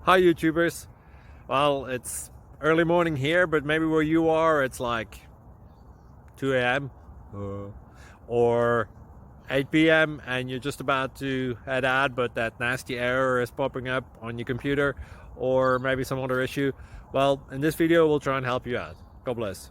Hi YouTubers. Well, it's early morning here, but maybe where you are it's like 2 a.m. Or 8 p.m. and you're just about to head out, but that nasty error is popping up on your computer, or maybe some other issue. Well, in this video we'll try and help you out. God bless.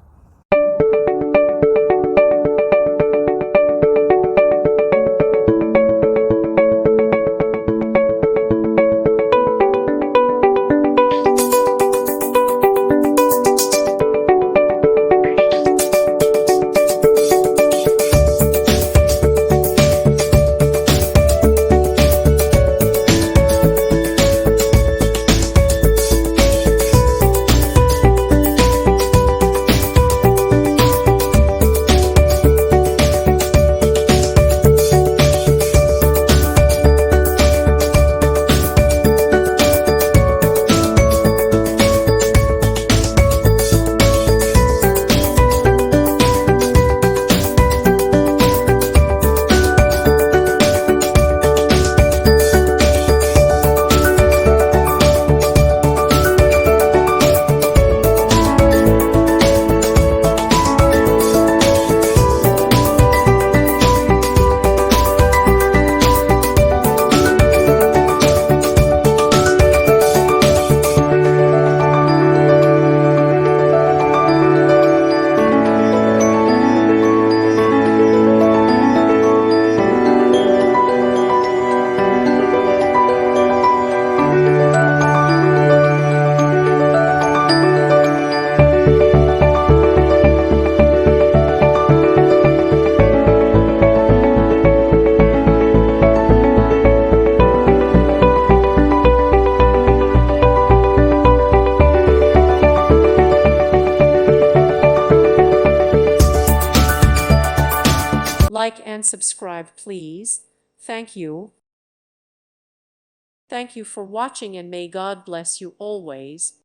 Like and subscribe, please. Thank you. Thank you for watching, and may God bless you always.